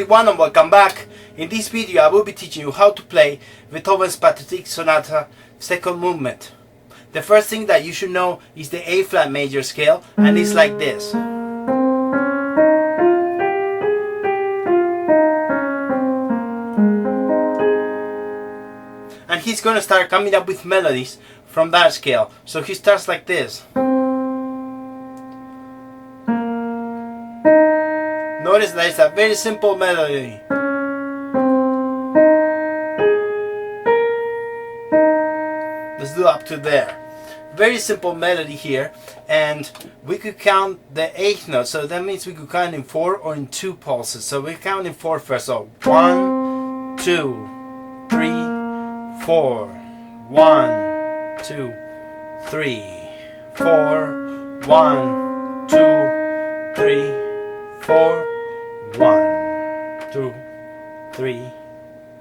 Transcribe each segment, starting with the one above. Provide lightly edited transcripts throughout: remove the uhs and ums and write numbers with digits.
everyone and welcome back. In this video I will be teaching you how to play Beethoven's Pathetique Sonata second movement. The first thing that you should know is the A flat major scale, and it's like this. And he's gonna start coming up with melodies from that scale. So he starts like this. Notice that it's a very simple melody. Let's do up to there. Very simple melody here, and we could count the eighth note, so that means we could count in 4 or in 2 pulses. So we count in 4 first. So 1, 2, 3, 4. 1, 2, 3, 4. 1, 2, 3, 4. 1, 2, 3,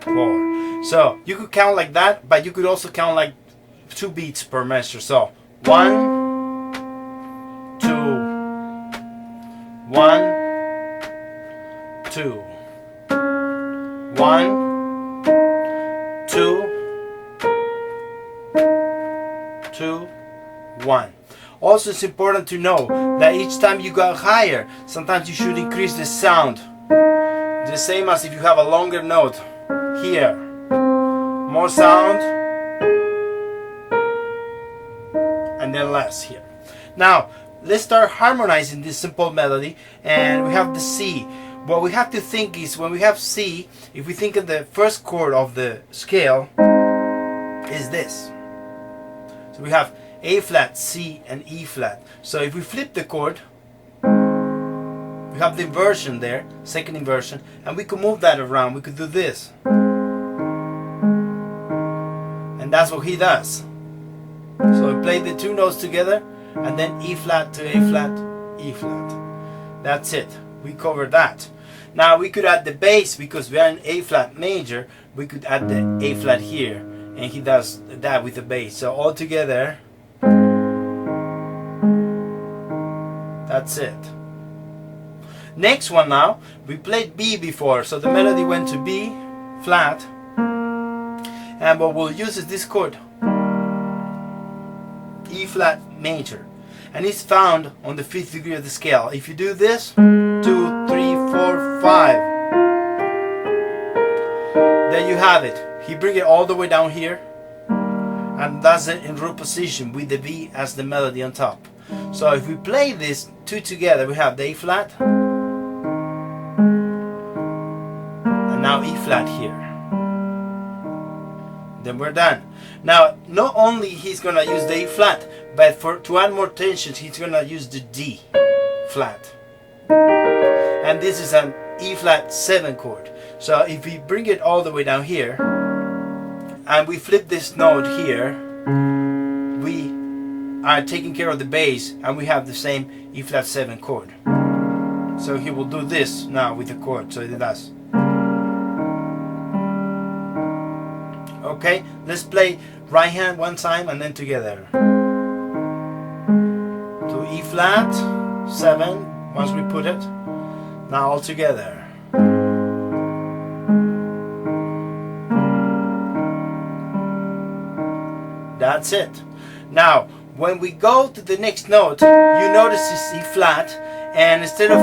4. So you could count like that, but you could also count like 2 beats per measure. So 1, 2, 1, 2, 1, 2, 2, 1. Also, it's important to know that each time you go higher, sometimes you should increase the sound. The same as if you have a longer note here. More sound, and then less here. Now, let's start harmonizing this simple melody, and we have the C. What we have to think is, when we have C, if we think of the first chord of the scale, is this. So we have A flat, C, and E flat. So if we flip the chord, we have the inversion there, second inversion, and we could move that around. We could do this. And that's what he does. So we play the 2 notes together, and then E flat to A flat, E flat. That's it. We covered that. Now we could add the bass, because we are in A flat major. We could add the A flat here, and he does that with the bass. So all together, that's it. Next one now, we played B before, so the melody went to B flat, and what we'll use is this chord, E flat major, and it's found on the 5th degree of the scale. If you do this, 2, 3, 4, 5, there you have it. He brings it all the way down here, and does it in root position with the B as the melody on top. So if we play these 2 together, we have the A flat, and now E flat here. Then we're done. Now, not only he's gonna use the A flat, but to add more tension, he's gonna use the D flat. And this is an E flat 7 chord. So if we bring it all the way down here, and we flip this note here, we are taking care of the bass, and we have the same E flat 7 chord. So he will do this now with the chord. So it does. Okay, let's play right hand one time and then together. To E flat 7 once we put it. Now all together. That's it. Now, when we go to the next note, you notice it's E flat, and instead of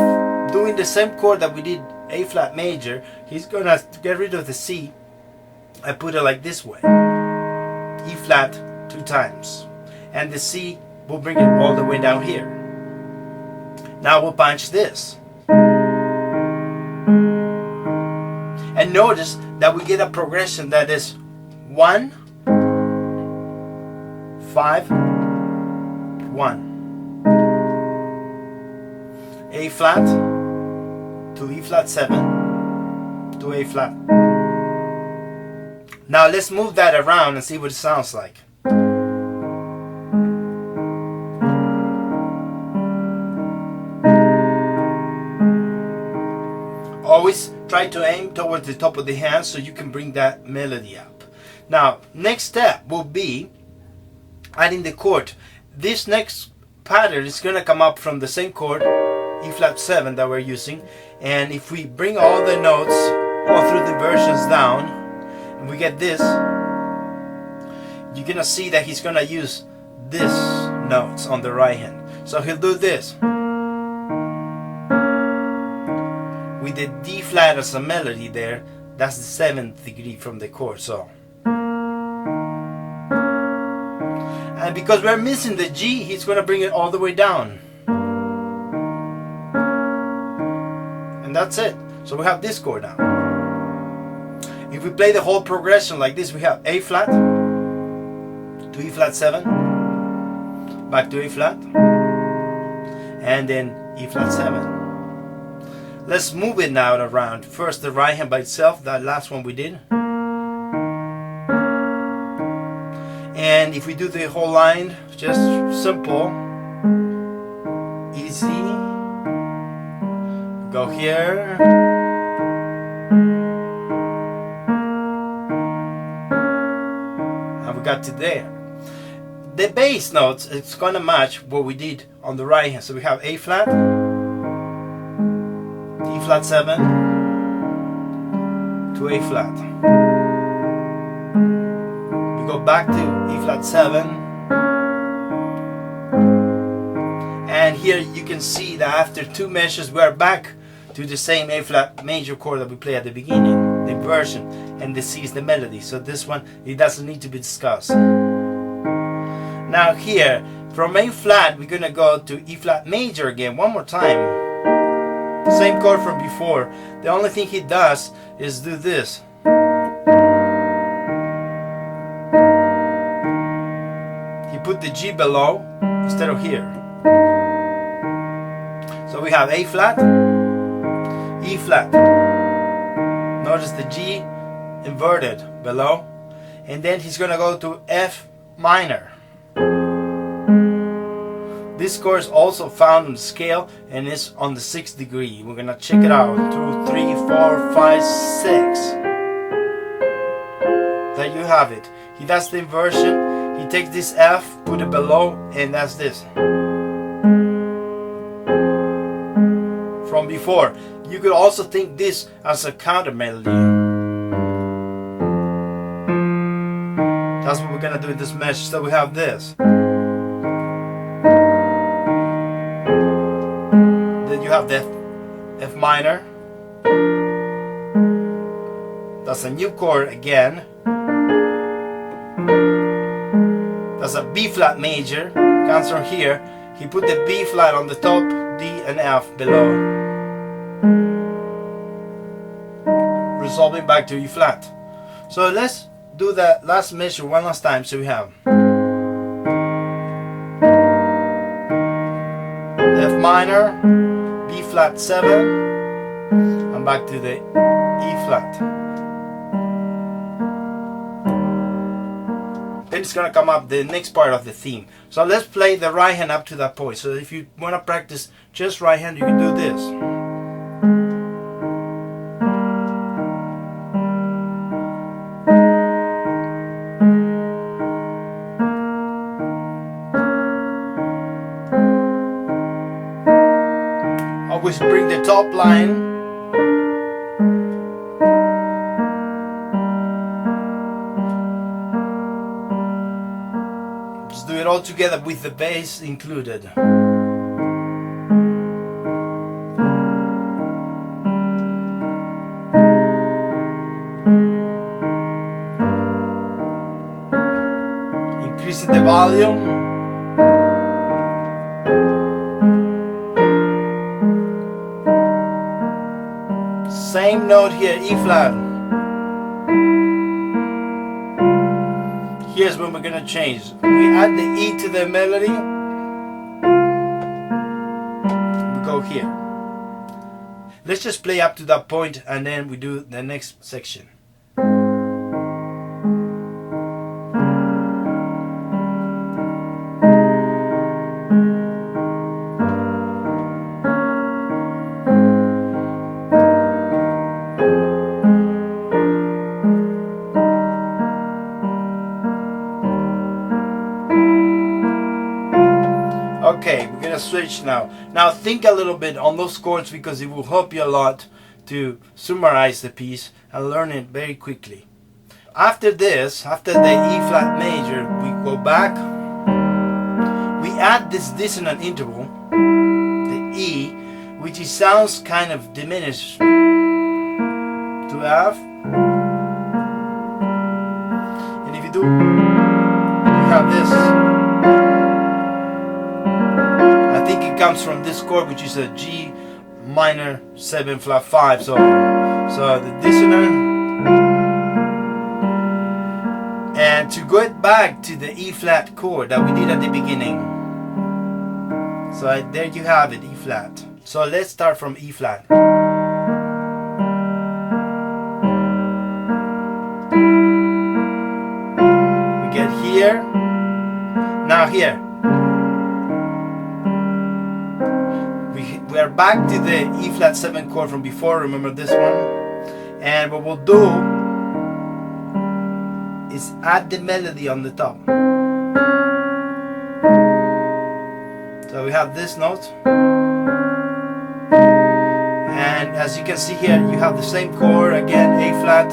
doing the same chord that we did A flat major, he's gonna get rid of the C and put it like this way. E flat 2 times, and the C will bring it all the way down here. Now we'll punch this, and notice that we get a progression that is 1, 5, 1. A flat to E flat 7 to A flat. Now let's move that around and see what it sounds like. Always try to aim towards the top of the hand so you can bring that melody up. Now, next step will be adding the chord. This next pattern is going to come up from the same chord, E flat 7, that we're using, And if we bring all the notes all through the versions down, and we get this, you're gonna see that he's gonna use this notes on the right hand. So he'll do this with the D flat as a melody there. That's the 7th degree from the chord. So, and because we're missing the G, he's gonna bring it all the way down, and that's it. So we have this chord now. If we play the whole progression like this, we have A flat to E flat 7, back to A flat, and then E flat 7. Let's move it now around. First the right hand by itself, that last one we did. And if we do the whole line, just simple, easy, go here, and we got to there. The bass notes, it's gonna match what we did on the right hand. So we have A flat, D flat 7 to A flat. We go back to E flat 7, and here you can see that after 2 measures we are back to the same A flat major chord that we played at the beginning, the inversion, and the C is the melody. So this one, it doesn't need to be discussed. Now here, from A flat, we're gonna go to E flat major again, one more time. Same chord from before. The only thing he does is do this. He put the G below instead of here. So we have A flat, E flat. Notice the G inverted below. And then he's gonna go to F minor. This chord is also found on the scale and is on the 6th degree. We're gonna check it out. 2, 3, 4, 5, 6. There you have it. He does the inversion. He takes this F, put it below, and that's this. From before. You could also think this as a counter melody. That's what we're gonna do in this measure. So we have this. You have the F minor. That's a new chord again. That's a B flat major. Comes from here. He put the B flat on the top, D and F below. Resolving back to E flat. So let's do that last measure one last time. So we have F minor, B flat 7, and back to the E flat. Then it's gonna come up the next part of the theme. So let's play the right hand up to that point. So if you wanna practice just right hand, you can do this. Always bring the top line. Just do it all together with the bass included. Increasing the volume. Same note here, E flat. Here's when we're gonna change. We add the E to the melody. We go here. Let's just play up to that point and then we do the next section. Okay, we're gonna switch now. Now think a little bit on those chords because it will help you a lot to summarize the piece and learn it very quickly. After this, after the E flat major, we go back. We add this dissonant interval, the E, which it sounds kind of diminished to F. And if you do, you have this. I think it comes from this chord, which is a G minor 7 flat 5. So the dissonant. And to go back to the E flat chord that we did at the beginning. So there you have it, E flat. So let's start from E flat. We get here. Now here. We are back to the E flat 7 chord from before. Remember this one? And what we'll do is add the melody on the top. So we have this note, and as you can see here, you have the same chord again, A flat.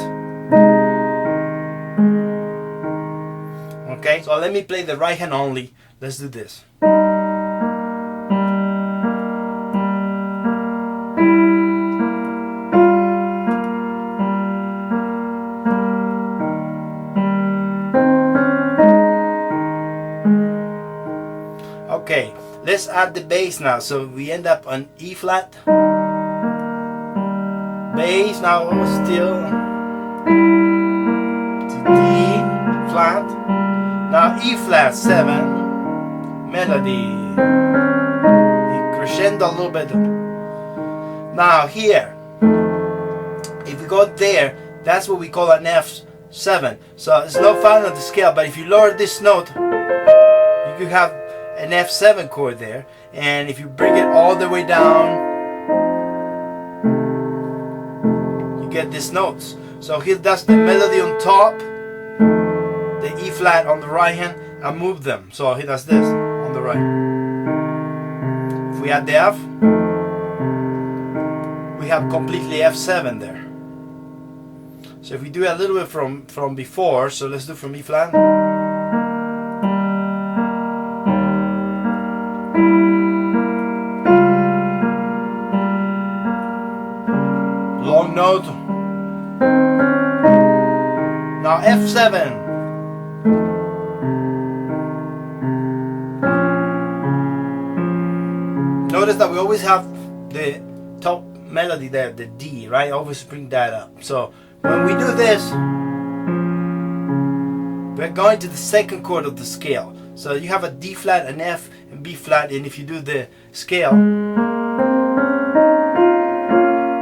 Okay, so let me play the right hand only. Let's do this. Okay, let's add the bass now. So we end up on E flat. Bass now still to D flat. Now E flat 7. Melody. Crescendo a little bit. Now here, if we go there, that's what we call an F7. So it's not found on the scale, but if you lower this note, you could have an F7 chord there, and if you bring it all the way down, you get these notes. So he does the melody on top, the E flat on the right hand, and move them. So he does this on the right. If we add the F, we have completely F7 there. So if we do a little bit from before, so let's do from E flat. Long note. Now F7. Notice that we always have the top melody there, the D, right? Always bring that up. So when we do this, we're going to the second chord of the scale. So you have a D flat, an F, and B flat, and if you do the scale,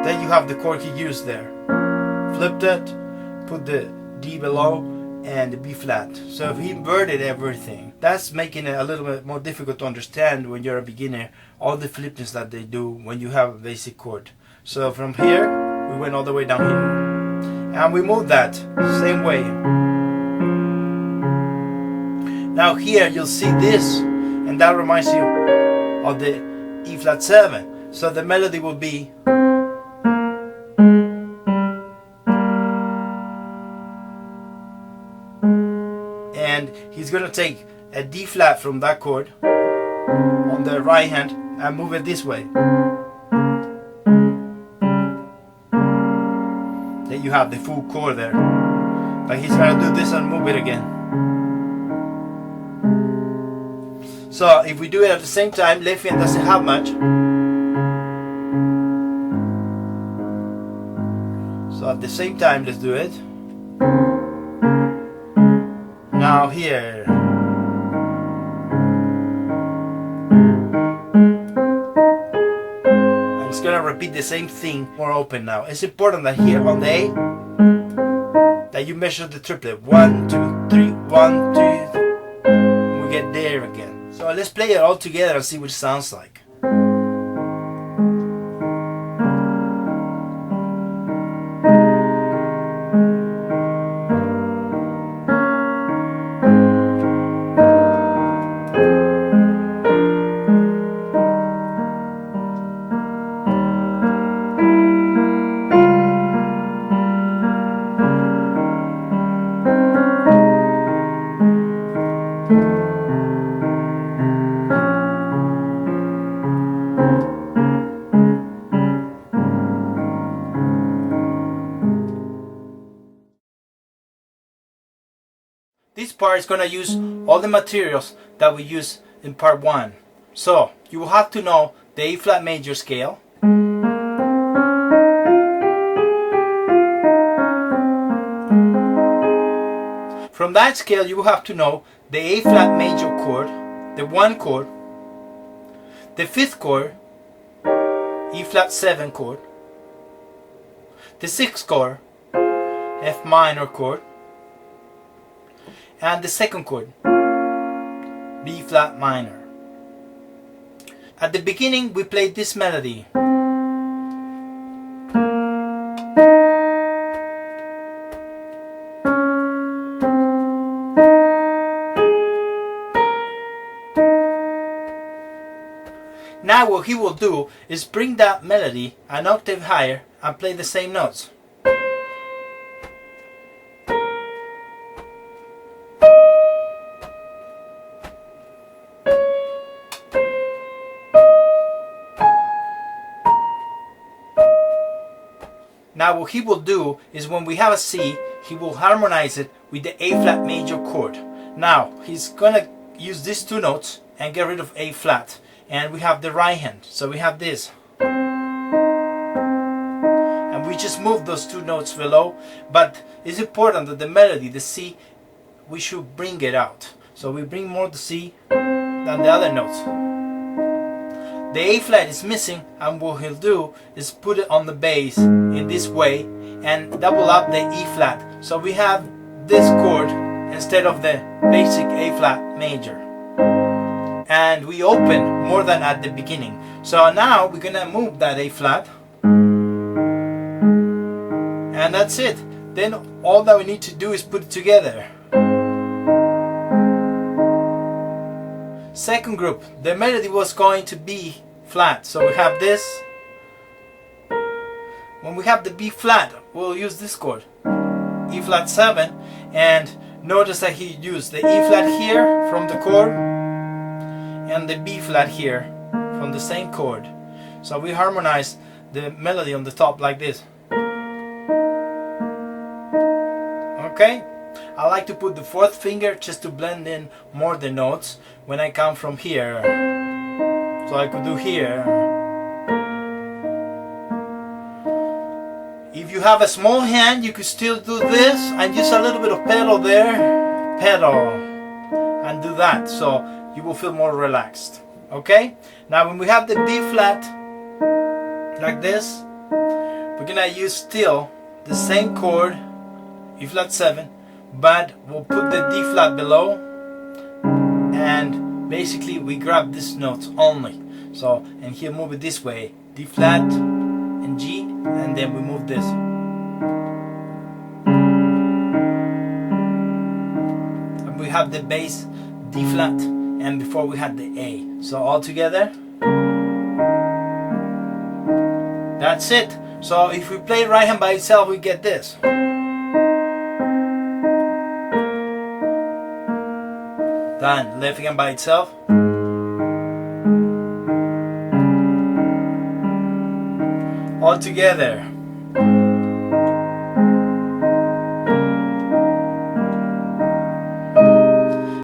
then you have the chord he used there. Flipped it, put the D below, and the B flat. So if he inverted everything, that's making it a little bit more difficult to understand when you're a beginner, all the flippings that they do when you have a basic chord. So from here, we went all the way down here. And we moved that, same way. Now here, you'll see this, and that reminds you of the E flat 7. So the melody will be, and he's going to take a D flat from that chord on the right hand and move it this way. Then you have the full chord there. But he's going to do this and move it again. So if we do it at the same time, left hand doesn't have much. So at the same time, let's do it. Now here. I'm just gonna repeat the same thing more open now. It's important that here on the A, that you measure the triplet. 1, 2, 3, 1, 2, 3. We get there again. So let's play it all together and see what it sounds like. part is going to use all the materials that we use in part 1. So you will have to know the A flat major scale, from that scale you will have to know the A flat major chord, the 1 chord, the 5th chord, E flat 7 chord, the 6th chord, F minor chord, and the 2nd chord, B flat minor. At the beginning we played this melody. Now what he will do is bring that melody an octave higher and play the same notes. Now what he will do is when we have a C, he will harmonize it with the A flat major chord. Now he's gonna use these 2 notes and get rid of A flat. And we have the right hand, so we have this. And we just move those 2 notes below, but it's important that the melody, the C, we should bring it out. So we bring more the C than the other notes. The A flat is missing, and what he'll do is put it on the bass in this way and double up the E flat. So we have this chord instead of the basic A flat major. And we open more than at the beginning. So now we're gonna move that A flat. And that's it. Then all that we need to do is put it together. Second group, the melody was going to be flat, so we have this. When we have the B flat, we'll use this chord, E flat 7, and notice that he used the E flat here from the chord and the B flat here from the same chord. So we harmonize the melody on the top like this. Okay? I like to put the 4th finger just to blend in more the notes when I come from here. So I could do here. If you have a small hand, you could still do this and use a little bit of pedal there. Pedal. And do that, so you will feel more relaxed. Okay? Now when we have the B flat like this, we're gonna use still the same chord, E flat 7, but we'll put the D flat below, and basically we grab this note only. So, and here move it this way, D flat and G, and then we move this. And we have the bass D flat, and before we had the A. So all together, that's it. So if we play right hand by itself, we get this. Done. Left hand by itself. All together.